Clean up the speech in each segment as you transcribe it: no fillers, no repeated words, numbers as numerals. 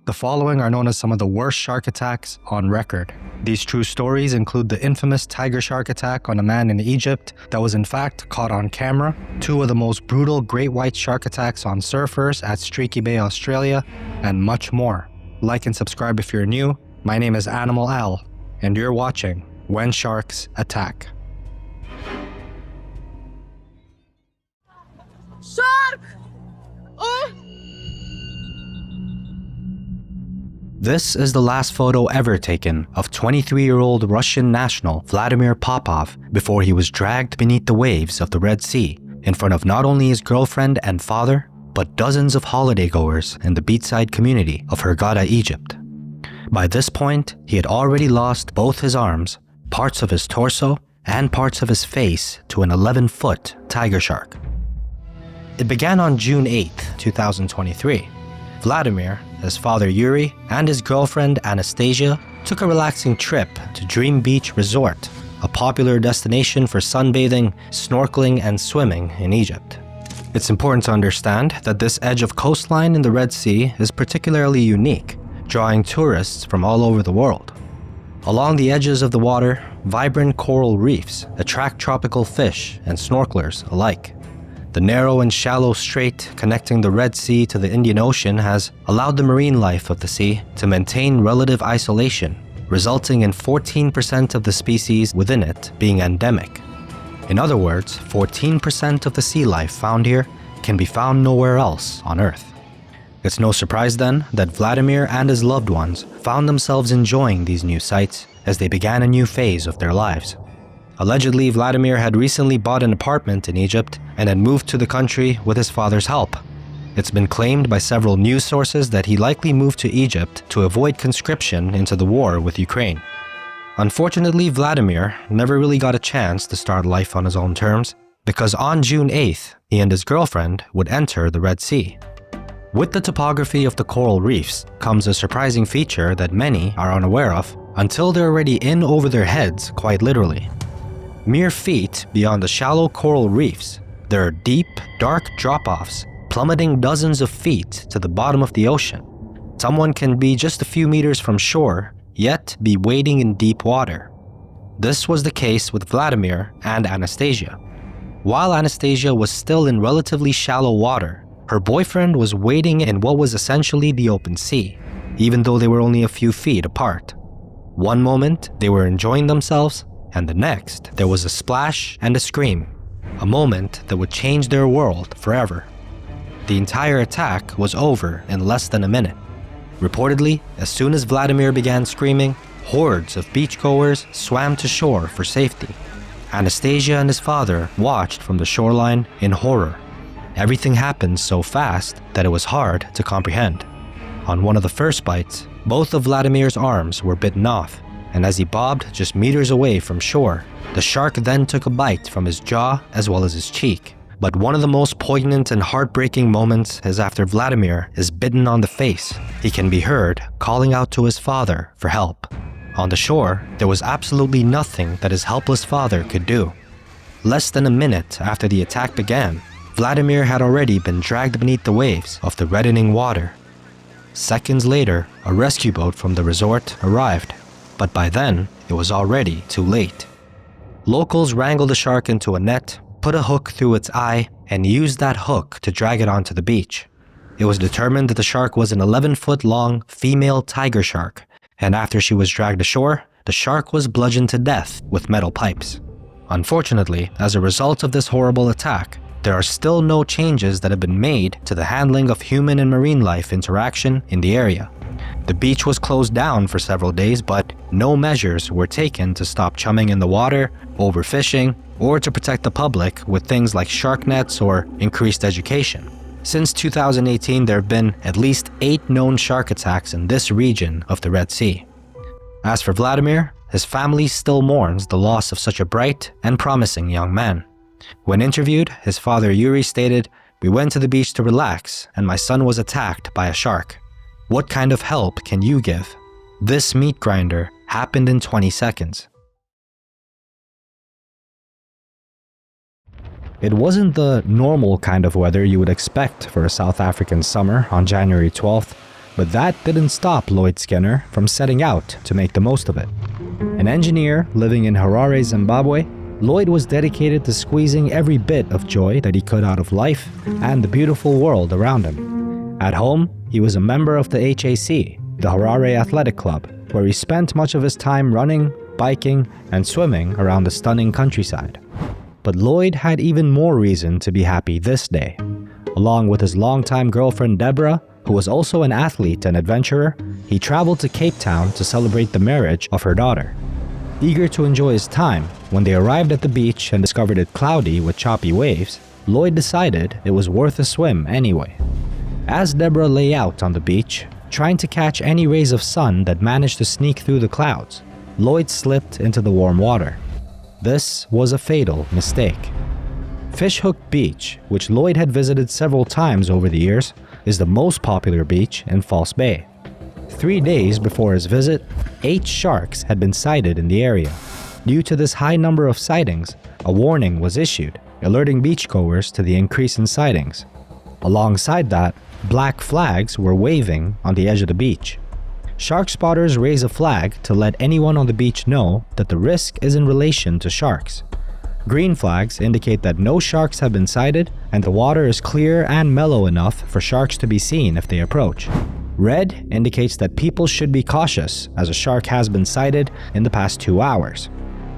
The following are known as some of the worst shark attacks on record. These true stories include the infamous tiger shark attack on a man in Egypt that was in fact caught on camera, two of the most brutal great white shark attacks on surfers at Streaky Bay, Australia, and much more. Like and subscribe if you're new. My name is Animal Al, and you're watching When Sharks Attack. Shark! Oh! This is the last photo ever taken of 23-year-old Russian national Vladimir Popov before he was dragged beneath the waves of the Red Sea in front of not only his girlfriend and father, but dozens of holidaygoers in the beachside community of Hurghada, Egypt. By this point, he had already lost both his arms, parts of his torso, and parts of his face to an 11-foot tiger shark. It began on June 8, 2023. Vladimir, his father Yuri, and his girlfriend Anastasia took a relaxing trip to Dream Beach Resort, a popular destination for sunbathing, snorkeling, and swimming in Egypt. It's important to understand that this edge of coastline in the Red Sea is particularly unique, drawing tourists from all over the world. Along the edges of the water, vibrant coral reefs attract tropical fish and snorkelers alike. The narrow and shallow strait connecting the Red Sea to the Indian Ocean has allowed the marine life of the sea to maintain relative isolation, resulting in 14% of the species within it being endemic. In other words, 14% of the sea life found here can be found nowhere else on Earth. It's no surprise then that Vladimir and his loved ones found themselves enjoying these new sights as they began a new phase of their lives. Allegedly, Vladimir had recently bought an apartment in Egypt and had moved to the country with his father's help. It's been claimed by several news sources that he likely moved to Egypt to avoid conscription into the war with Ukraine. Unfortunately, Vladimir never really got a chance to start life on his own terms, because on June 8th, he and his girlfriend would enter the Red Sea. With the topography of the coral reefs comes a surprising feature that many are unaware of until they're already in over their heads, quite literally. Mere feet beyond the shallow coral reefs, there are deep, dark drop-offs plummeting dozens of feet to the bottom of the ocean. Someone can be just a few meters from shore, yet be wading in deep water. This was the case with Vladimir and Anastasia. While Anastasia was still in relatively shallow water, her boyfriend was wading in what was essentially the open sea, even though they were only a few feet apart. One moment, they were enjoying themselves, and the next, there was a splash and a scream, a moment that would change their world forever. The entire attack was over in less than a minute. Reportedly, as soon as Vladimir began screaming, hordes of beachgoers swam to shore for safety. Anastasia and his father watched from the shoreline in horror. Everything happened so fast that it was hard to comprehend. On one of the first bites, both of Vladimir's arms were bitten off, and as he bobbed just meters away from shore, the shark then took a bite from his jaw as well as his cheek. But one of the most poignant and heartbreaking moments is after Vladimir is bitten on the face. He can be heard calling out to his father for help. On the shore, there was absolutely nothing that his helpless father could do. Less than a minute after the attack began, Vladimir had already been dragged beneath the waves of the reddening water. Seconds later, a rescue boat from the resort arrived. But by then, it was already too late. Locals wrangled the shark into a net, put a hook through its eye, and used that hook to drag it onto the beach. It was determined that the shark was an 11-foot-long female tiger shark, and after she was dragged ashore, the shark was bludgeoned to death with metal pipes. Unfortunately, as a result of this horrible attack, there are still no changes that have been made to the handling of human and marine life interaction in the area. The beach was closed down for several days, but no measures were taken to stop chumming in the water, overfishing, or to protect the public with things like shark nets or increased education. Since 2018, there have been at least 8 known shark attacks in this region of the Red Sea. As for Vladimir, his family still mourns the loss of such a bright and promising young man. When interviewed, his father Yuri stated, "We went to the beach to relax, and my son was attacked by a shark. What kind of help can you give? This meat grinder happened in 20 seconds." It wasn't the normal kind of weather you would expect for a South African summer on January 12th, But that didn't stop Lloyd Skinner from setting out to make the most of it. An engineer living in Harare, Zimbabwe, Lloyd was dedicated to squeezing every bit of joy that he could out of life and the beautiful world around him. At home, he was a member of the HAC, the Harare Athletic Club, where he spent much of his time running, biking, and swimming around the stunning countryside. But Lloyd had even more reason to be happy this day. Along with his longtime girlfriend Deborah, who was also an athlete and adventurer, he traveled to Cape Town to celebrate the marriage of her daughter. Eager to enjoy his time, when they arrived at the beach and discovered it cloudy with choppy waves, Lloyd decided it was worth a swim anyway. As Deborah lay out on the beach, trying to catch any rays of sun that managed to sneak through the clouds, Lloyd slipped into the warm water. This was a fatal mistake. Fishhook Beach, which Lloyd had visited several times over the years, is the most popular beach in False Bay. 3 days before his visit, 8 sharks had been sighted in the area. Due to this high number of sightings, a warning was issued, alerting beachgoers to the increase in sightings. Alongside that, black flags were waving on the edge of the beach. Shark spotters raise a flag to let anyone on the beach know that the risk is in relation to sharks. Green flags indicate that no sharks have been sighted and the water is clear and mellow enough for sharks to be seen if they approach. Red indicates that people should be cautious as a shark has been sighted in the past 2 hours.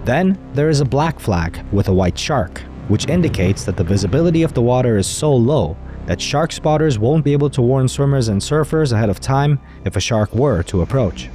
Then there is a black flag with a white shark, which indicates that the visibility of the water is so low that shark spotters won't be able to warn swimmers and surfers ahead of time if a shark were to approach.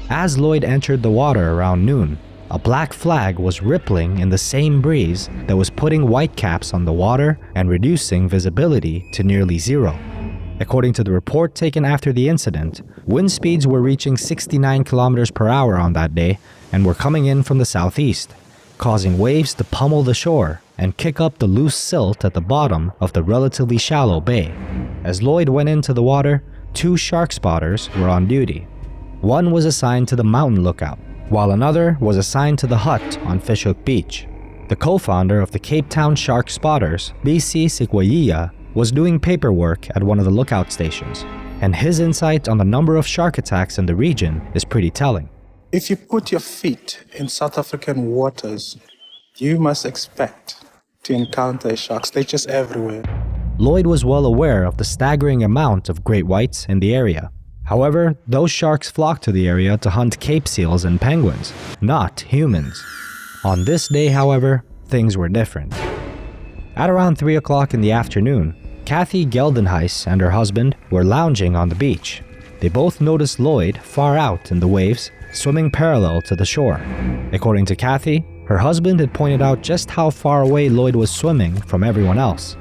As Lloyd entered the water around noon, a black flag was rippling in the same breeze that was putting whitecaps on the water and reducing visibility to nearly zero. According to the report taken after the incident, wind speeds were reaching 69 kilometers per hour on that day and were coming in from the southeast, causing waves to pummel the shore and kick up the loose silt at the bottom of the relatively shallow bay. As Lloyd went into the water, 2 shark spotters were on duty. One was assigned to the mountain lookout, while another was assigned to the hut on Fishhook Beach. The co-founder of the Cape Town Shark Spotters, BC Sikwaiya, was doing paperwork at one of the lookout stations, and his insight on the number of shark attacks in the region is pretty telling. If you put your feet in South African waters, you must expect to encounter sharks. They're just everywhere. Lloyd was well aware of the staggering amount of great whites in the area. However, those sharks flocked to the area to hunt Cape seals and penguins, not humans. On this day, however, things were different. At around 3 o'clock in the afternoon, Kathy Geldenhuis and her husband were lounging on the beach. They both noticed Lloyd far out in the waves, swimming parallel to the shore. According to Kathy, her husband had pointed out just how far away Lloyd was swimming from everyone else.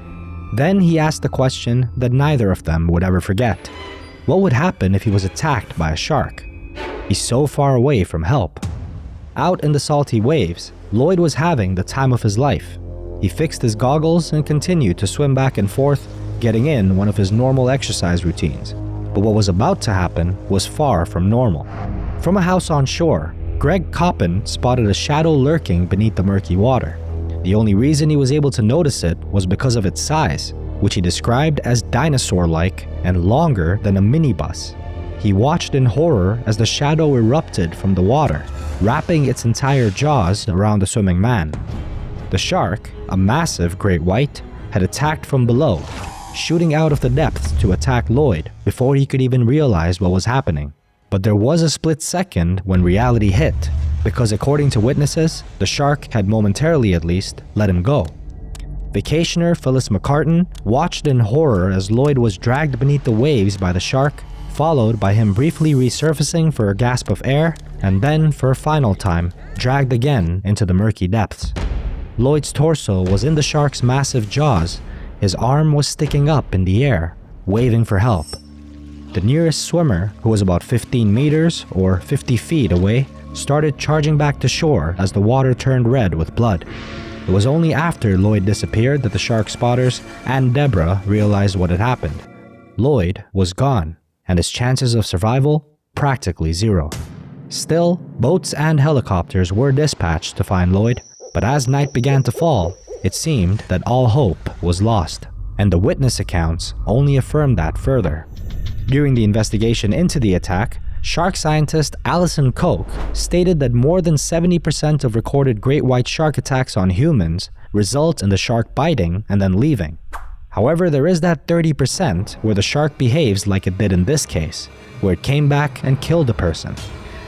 Then he asked a question that neither of them would ever forget. What would happen if he was attacked by a shark? He's so far away from help. Out in the salty waves, Lloyd was having the time of his life. He fixed his goggles and continued to swim back and forth, getting in one of his normal exercise routines. But what was about to happen was far from normal. From a house on shore, Greg Coppin spotted a shadow lurking beneath the murky water. The only reason he was able to notice it was because of its size, which he described as dinosaur-like and longer than a minibus. He watched in horror as the shadow erupted from the water, wrapping its entire jaws around the swimming man. The shark, a massive great white, had attacked from below, shooting out of the depths to attack Lloyd before he could even realize what was happening. But there was a split second when reality hit, because according to witnesses, the shark had momentarily at least let him go. Vacationer Phyllis McCartan watched in horror as Lloyd was dragged beneath the waves by the shark, followed by him briefly resurfacing for a gasp of air, and then, for a final time, dragged again into the murky depths. Lloyd's torso was in the shark's massive jaws. His arm was sticking up in the air, waving for help. The nearest swimmer, who was about 15 meters or 50 feet away, started charging back to shore as the water turned red with blood. It was only after Lloyd disappeared that the shark spotters and Deborah realized what had happened. Lloyd was gone, and his chances of survival practically zero. Still, boats and helicopters were dispatched to find Lloyd, but as night began to fall, it seemed that all hope was lost, and the witness accounts only affirmed that further. During the investigation into the attack, shark scientist Alison Koch stated that more than 70% of recorded great white shark attacks on humans result in the shark biting and then leaving. However, there is that 30% where the shark behaves like it did in this case, where it came back and killed a person.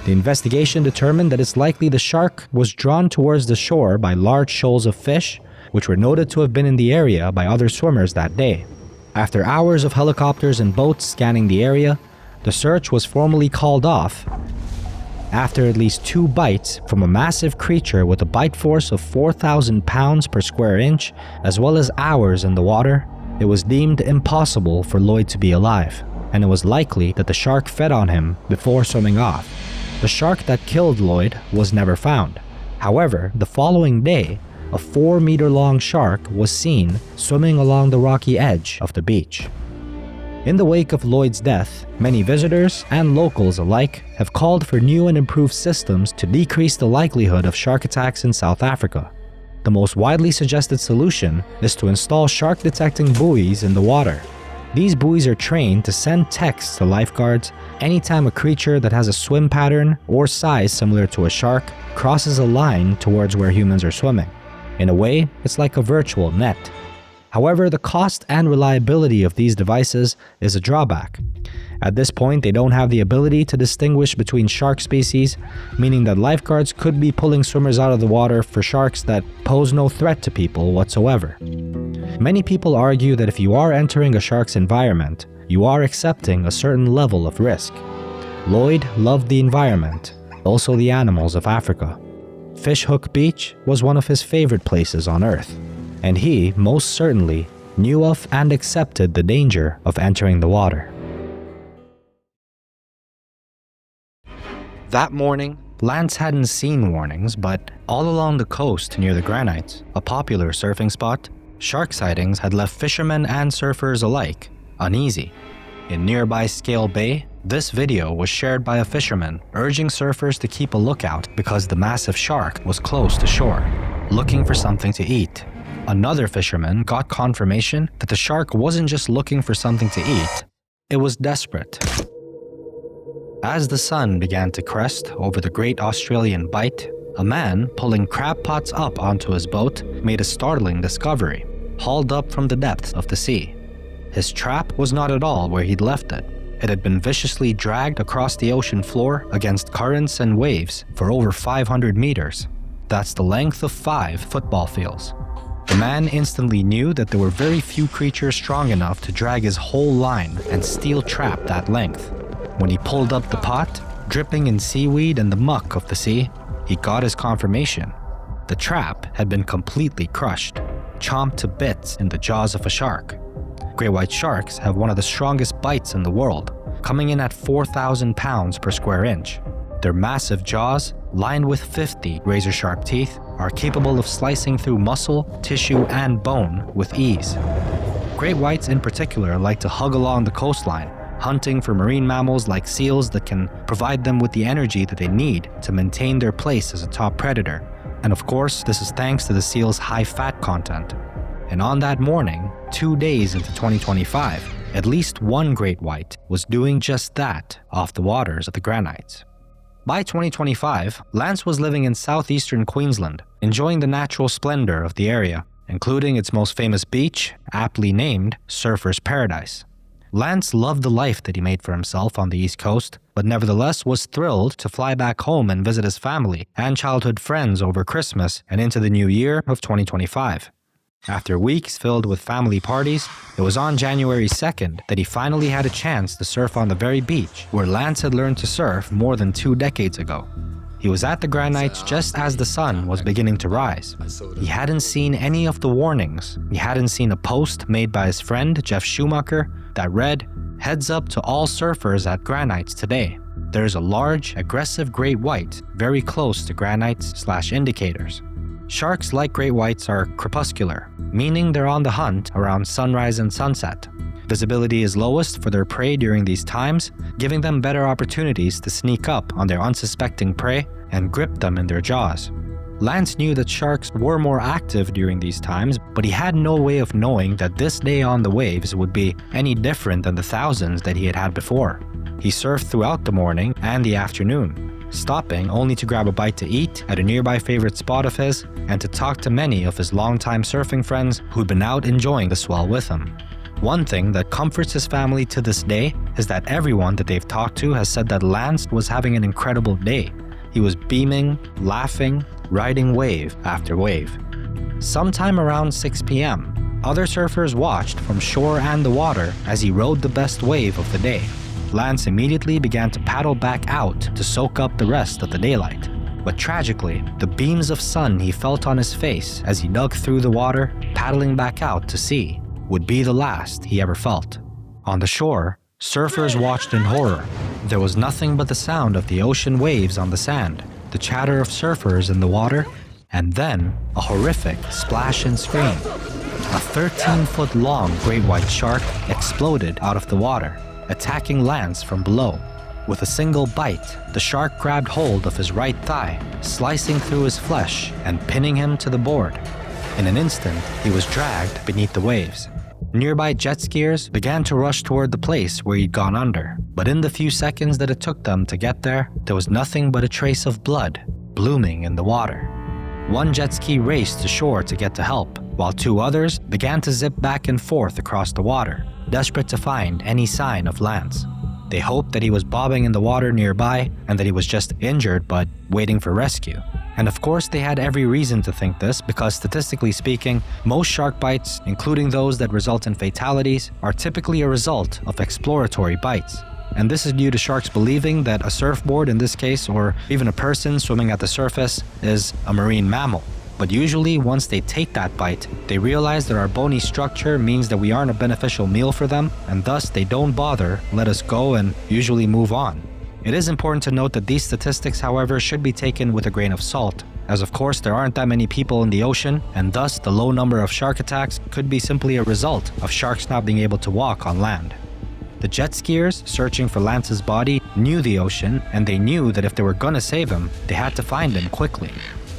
The investigation determined that it's likely the shark was drawn towards the shore by large shoals of fish, which were noted to have been in the area by other swimmers that day. After hours of helicopters and boats scanning the area, the search was formally called off after at least 2 bites from a massive creature with a bite force of 4,000 pounds per square inch, as well as hours in the water. It was deemed impossible for Lloyd to be alive, and it was likely that the shark fed on him before swimming off. The shark that killed Lloyd was never found. However, the following day, a 4-meter-long shark was seen swimming along the rocky edge of the beach. In the wake of Lloyd's death, many visitors and locals alike have called for new and improved systems to decrease the likelihood of shark attacks in South Africa. The most widely suggested solution is to install shark-detecting buoys in the water. These buoys are trained to send texts to lifeguards anytime a creature that has a swim pattern or size similar to a shark crosses a line towards where humans are swimming. In a way, it's like a virtual net. However, the cost and reliability of these devices is a drawback. At this point, they don't have the ability to distinguish between shark species, meaning that lifeguards could be pulling swimmers out of the water for sharks that pose no threat to people whatsoever. Many people argue that if you are entering a shark's environment, you are accepting a certain level of risk. Lloyd loved the environment, also the animals of Africa. Fishhook Beach was one of his favorite places on Earth, and he most certainly knew of and accepted the danger of entering the water. That morning, Lance hadn't seen warnings, but all along the coast near the Granites, a popular surfing spot, shark sightings had left fishermen and surfers alike uneasy. In nearby Scale Bay, this video was shared by a fisherman urging surfers to keep a lookout because the massive shark was close to shore, looking for something to eat. Another fisherman got confirmation that the shark wasn't just looking for something to eat, it was desperate. As the sun began to crest over the Great Australian Bight, a man pulling crab pots up onto his boat made a startling discovery, hauled up from the depths of the sea. His trap was not at all where he'd left it. It had been viciously dragged across the ocean floor against currents and waves for over 500 meters. That's the length of 5 football fields. The man instantly knew that there were very few creatures strong enough to drag his whole line and steel trap that length. When he pulled up the pot, dripping in seaweed and the muck of the sea, he got his confirmation. The trap had been completely crushed, chomped to bits in the jaws of a shark. Great white sharks have one of the strongest bites in the world, coming in at 4,000 pounds per square inch. Their massive jaws, lined with 50 razor-sharp teeth, are capable of slicing through muscle, tissue, and bone with ease. Great whites in particular like to hug along the coastline, hunting for marine mammals like seals that can provide them with the energy that they need to maintain their place as a top predator. And of course, this is thanks to the seal's high fat content. And on that morning, 2 days into 2025, at least one great white was doing just that off the waters of the Granites. By 2025, Lance was living in southeastern Queensland, enjoying the natural splendor of the area, including its most famous beach, aptly named Surfer's Paradise. Lance loved the life that he made for himself on the East Coast, but nevertheless was thrilled to fly back home and visit his family and childhood friends over Christmas and into the new year of 2025. After weeks filled with family parties, it was on January 2nd that he finally had a chance to surf on the very beach where Lance had learned to surf more than 2 decades ago. He was at the Granites just as the sun was beginning to rise. He hadn't seen any of the warnings. He hadn't seen a post made by his friend Jeff Schumacher that read, "Heads up to all surfers at Granites today. There is a large, aggressive great white very close to Granites/indicators." Sharks like great whites are crepuscular, meaning they're on the hunt around sunrise and sunset. Visibility is lowest for their prey during these times, giving them better opportunities to sneak up on their unsuspecting prey and grip them in their jaws. Lance knew that sharks were more active during these times, but he had no way of knowing that this day on the waves would be any different than the thousands that he had had before. He surfed throughout the morning and the afternoon, stopping only to grab a bite to eat at a nearby favorite spot of his and to talk to many of his longtime surfing friends who'd been out enjoying the swell with him. One thing that comforts his family to this day is that everyone that they've talked to has said that Lance was having an incredible day. He was beaming, laughing, riding wave after wave. Sometime around 6 p.m., other surfers watched from shore and the water as he rode the best wave of the day. Lance immediately began to paddle back out to soak up the rest of the daylight. But tragically, the beams of sun he felt on his face as he dug through the water, paddling back out to sea, would be the last he ever felt. On the shore, surfers watched in horror. There was nothing but the sound of the ocean waves on the sand, the chatter of surfers in the water, and then a horrific splash and scream. A 13-foot long great white shark exploded out of the water, attacking Lance from below. With a single bite, the shark grabbed hold of his right thigh, slicing through his flesh and pinning him to the board. In an instant, he was dragged beneath the waves. Nearby jet skiers began to rush toward the place where he'd gone under, but in the few seconds that it took them to get there was nothing but a trace of blood blooming in the water. One jet ski raced to shore to get to help, while two others began to zip back and forth across the water, desperate to find any sign of Lance. They hoped that he was bobbing in the water nearby and that he was just injured but waiting for rescue. And of course, they had every reason to think this because statistically speaking, most shark bites, including those that result in fatalities, are typically a result of exploratory bites. And this is due to sharks believing that a surfboard in this case, or even a person swimming at the surface, is a marine mammal. But usually, once they take that bite, they realize that our bony structure means that we aren't a beneficial meal for them, and thus they don't bother, let us go, and usually move on. It is important to note that these statistics, however, should be taken with a grain of salt, as of course there aren't that many people in the ocean, and thus the low number of shark attacks could be simply a result of sharks not being able to walk on land. The jet skiers searching for Lance's body knew the ocean, and they knew that if they were gonna save him, they had to find him quickly.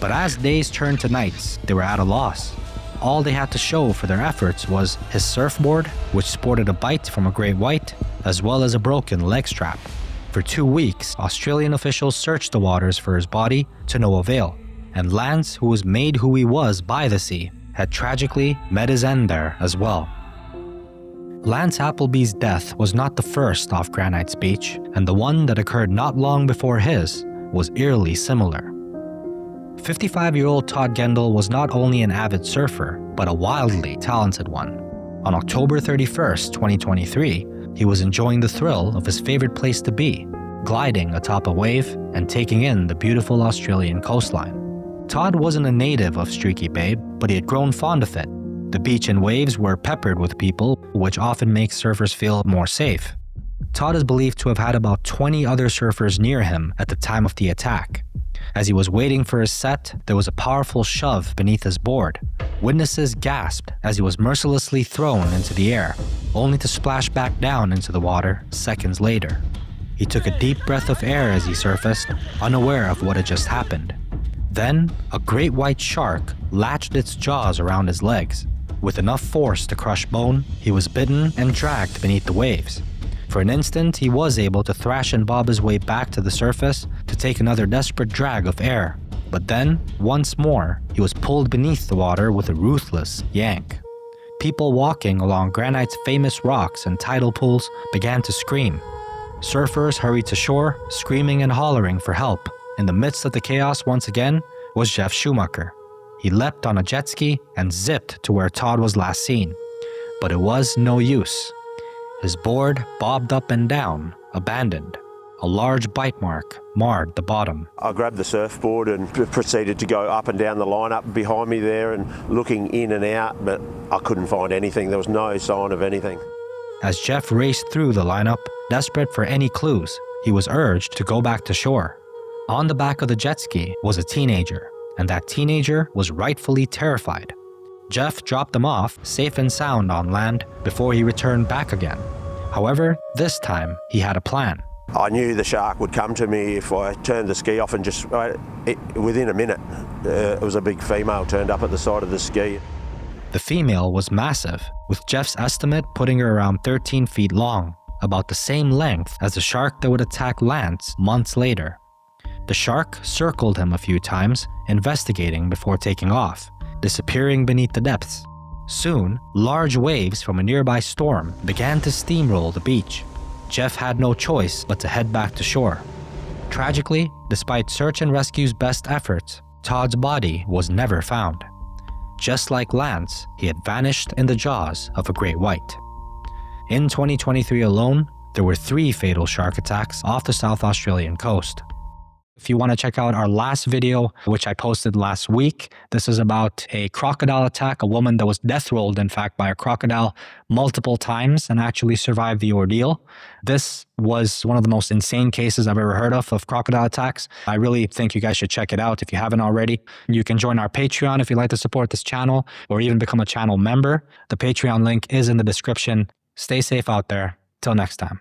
But as days turned to nights, they were at a loss. All they had to show for their efforts was his surfboard, which sported a bite from a great white, as well as a broken leg strap. For 2 weeks, Australian officials searched the waters for his body to no avail, and Lance, who was made who he was by the sea, had tragically met his end there as well. Lance Appleby's death was not the first off Granite's Beach, and the one that occurred not long before his was eerily similar. 55-year-old Todd Gendle was not only an avid surfer, but a wildly talented one. On October 31st, 2023, he was enjoying the thrill of his favorite place to be, gliding atop a wave and taking in the beautiful Australian coastline. Todd wasn't a native of Streaky Bay, but he had grown fond of it. The beach and waves were peppered with people, which often makes surfers feel more safe. Todd is believed to have had about 20 other surfers near him at the time of the attack. As he was waiting for his set, there was a powerful shove beneath his board. Witnesses gasped as he was mercilessly thrown into the air, only to splash back down into the water seconds later. He took a deep breath of air as he surfaced, unaware of what had just happened. Then, a great white shark latched its jaws around his legs. With enough force to crush bone, he was bitten and dragged beneath the waves. For an instant, he was able to thrash and bob his way back to the surface to take another desperate drag of air. But then, once more, he was pulled beneath the water with a ruthless yank. People walking along Granite's famous rocks and tidal pools began to scream. Surfers hurried to shore, screaming and hollering for help. In the midst of the chaos once again was Jeff Schumacher. He leapt on a jet ski and zipped to where Todd was last seen. But it was no use. His board bobbed up and down, abandoned. A large bite mark marred the bottom. I grabbed the surfboard and proceeded to go up and down the lineup behind me there and looking in and out, but I couldn't find anything. There was no sign of anything. As Jeff raced through the lineup, desperate for any clues, he was urged to go back to shore. On the back of the jet ski was a teenager, and that teenager was rightfully terrified. Jeff dropped them off safe and sound on land before he returned back again. However, this time he had a plan. I knew the shark would come to me if I turned the ski off, and just within a minute, it was a big female turned up at the side of the ski. The female was massive, with Jeff's estimate putting her around 13 feet long, about the same length as the shark that would attack Lance months later. The shark circled him a few times, investigating before taking off, disappearing beneath the depths. Soon, large waves from a nearby storm began to steamroll the beach. Jeff had no choice but to head back to shore. Tragically, despite search and rescue's best efforts, Todd's body was never found. Just like Lance, he had vanished in the jaws of a great white. In 2023 alone, there were 3 fatal shark attacks off the South Australian coast. If you want to check out our last video, which I posted last week, this is about a crocodile attack, a woman that was death rolled, in fact, by a crocodile multiple times and actually survived the ordeal. This was one of the most insane cases I've ever heard of crocodile attacks. I really think you guys should check it out if you haven't already. You can join our Patreon if you'd like to support this channel, or even become a channel member. The Patreon link is in the description. Stay safe out there. Till next time.